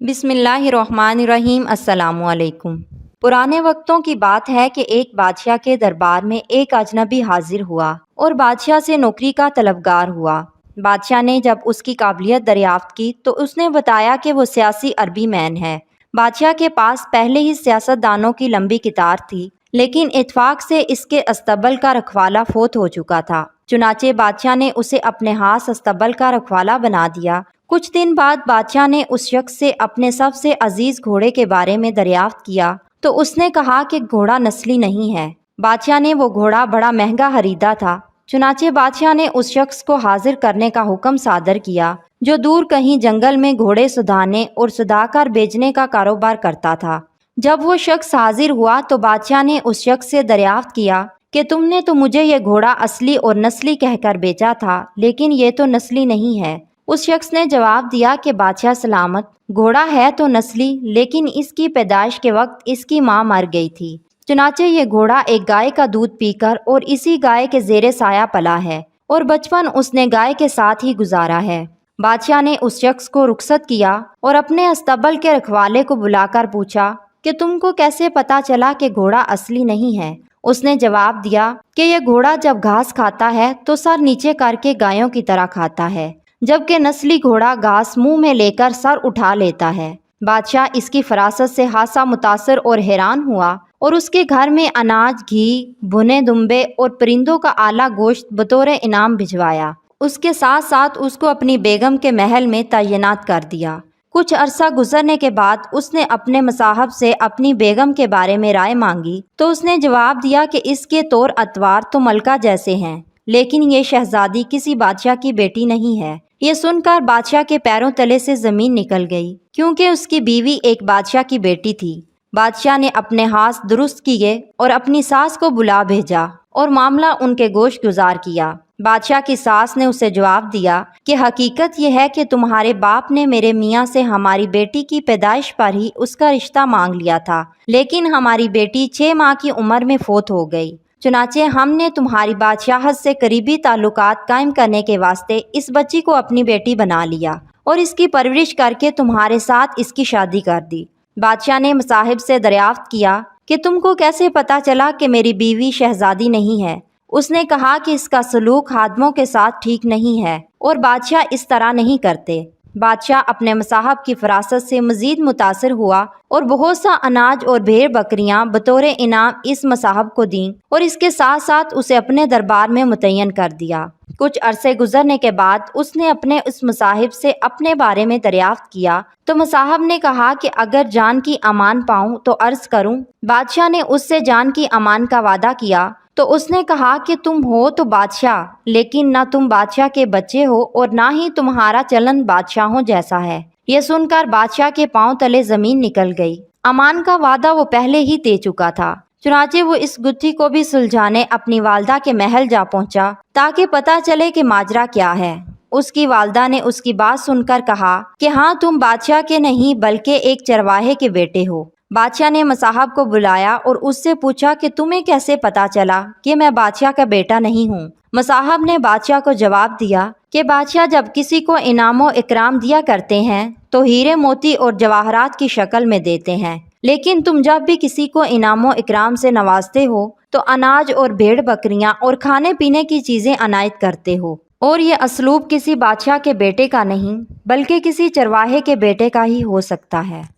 बिस्मिल्लाहिर्रहमानिर्रहीम। अस्सलामु अलैकुम। पुराने वक्तों की बात है कि एक बादशाह के दरबार में एक अजनबी हाजिर हुआ और बादशाह से नौकरी का तलबगार हुआ। बादशाह ने जब उसकी काबिलियत दरियाफ्त की तो उसने बताया कि वो सियासी अरबी मैन है। बादशाह के पास पहले ही सियासतदानों की लंबी कितार थी, लेकिन इत्फाक से इसके अस्तबल का रखवाला फोत हो चुका था। चुनाचे बादशाह ने उसे अपने हाथ अस्तबल का रखवाला बना दिया। कुछ दिन बाद बादशाह ने उस शख्स से अपने सबसे अजीज घोड़े के बारे में दरियाफ्त किया तो उसने कहा कि घोड़ा नस्ली नहीं है। बादशाह ने वो घोड़ा बड़ा महंगा खरीदा था। चुनाचे बादशाह ने उस शख्स को हाजिर करने का हुक्म सादर किया जो दूर कहीं जंगल में घोड़े सुधारने और सुधाकर बेचने का कारोबार करता था। जब वो शख्स हाजिर हुआ तो बादशाह ने उस शख्स से दरियाफ्त किया कि तुमने तो मुझे ये घोड़ा असली और नस्ली कहकर बेचा था, लेकिन ये तो नस्ली नहीं है। उस शख्स ने जवाब दिया कि बादशाह सलामत, घोड़ा है तो नस्ली, लेकिन इसकी पैदाइश के वक्त इसकी माँ मर गई थी। चुनाचे ये घोड़ा एक गाय का दूध पीकर और इसी गाय के जेरे साया पला है और बचपन उसने गाय के साथ ही गुजारा है। बादशाह ने उस शख्स को रुखसत किया और अपने अस्तबल के रखवाले को बुलाकर पूछा कि तुमको कैसे पता चला कि घोड़ा असली नहीं है। उसने जवाब दिया कि यह घोड़ा जब घास खाता है तो सर नीचे करके गायों की तरह खाता है, जबकि नस्ली घोड़ा घास मुंह में लेकर सर उठा लेता है। बादशाह इसकी फरासत से खासा मुतासर और हैरान हुआ और उसके घर में अनाज, घी, भुने दुम्बे और परिंदों का आला गोश्त बतौर इनाम भिजवाया। उसके साथ साथ उसको अपनी बेगम के महल में तैनात कर दिया। कुछ अरसा गुजरने के बाद उसने अपने मसाहब से अपनी बेगम के बारे में राय मांगी तो उसने जवाब दिया कि इसके तौर अतवार तो मलका जैसे हैं, लेकिन ये शहजादी किसी बादशाह की बेटी नहीं है। ये सुनकर बादशाह के पैरों तले से जमीन निकल गई, क्योंकि उसकी बीवी एक बादशाह की बेटी थी। बादशाह ने अपने हाथ दुरुस्त किए और अपनी सास को बुला भेजा और मामला उनके गोश गुजार किया। बादशाह की सास ने उसे जवाब दिया कि हकीकत यह है कि तुम्हारे बाप ने मेरे मियाँ से हमारी बेटी की पैदाइश पर ही उसका रिश्ता मांग लिया था, लेकिन हमारी बेटी 6 माह की उम्र में फोत हो गई। चुनाचे हमने तुम्हारी बादशाहत से करीबी ताल्लुकात कायम करने के वास्ते इस बच्ची को अपनी बेटी बना लिया और इसकी परवरिश करके तुम्हारे साथ इसकी शादी कर दी। बादशाह ने मसाहिब से दरियाफ्त किया कि तुमको कैसे पता चला कि मेरी बीवी शहजादी नहीं है। उसने कहा कि इसका सलूक खादमों के साथ ठीक नहीं है और बादशाह इस तरह नहीं करते। बादशाह अपने मसाहब की फरासत से मजीद मुतासर हुआ और बहुत सा अनाज और भेड़ बकरियां बतौर इनाम इस मसाहब को दीं और इसके साथ साथ उसे अपने दरबार में मुतय्यन कर दिया। कुछ अरसे गुजरने के बाद उसने अपने उस मसाहिब से अपने बारे में दरियाफ्त किया तो मसाहब ने कहा कि अगर जान की अमान पाऊं तो अर्ज करूं। बादशाह ने उससे जान की अमान का वादा किया तो उसने कहा कि तुम हो तो बादशाह, लेकिन ना तुम बादशाह के बच्चे हो और ना ही तुम्हारा चलन बादशाहों जैसा है। ये सुनकर बादशाह के पांव तले जमीन निकल गई। अमान का वादा वो पहले ही दे चुका था। चुनाचे वो इस गुत्थी को भी सुलझाने अपनी वालदा के महल जा पहुंचा ताकि पता चले कि माजरा क्या है। उसकी वालदा ने उसकी बात सुनकर कहा कि हाँ, तुम बादशाह के नहीं बल्कि एक चरवाहे के बेटे हो। बादशाह ने मसाहब को बुलाया और उससे पूछा कि तुम्हें कैसे पता चला कि मैं बादशाह का बेटा नहीं हूँ। मसाहब ने बादशाह को जवाब दिया कि बादशाह जब किसी को इनामो इकराम दिया करते हैं तो हीरे मोती और जवाहरात की शक्ल में देते हैं, लेकिन तुम जब भी किसी को इनामो इकराम से नवाजते हो तो अनाज और भेड़ बकरियां और खाने पीने की चीजें अनायत करते हो। और ये असलूब किसी बादशाह के बेटे का नहीं बल्कि किसी चरवाहे के बेटे का ही हो सकता है।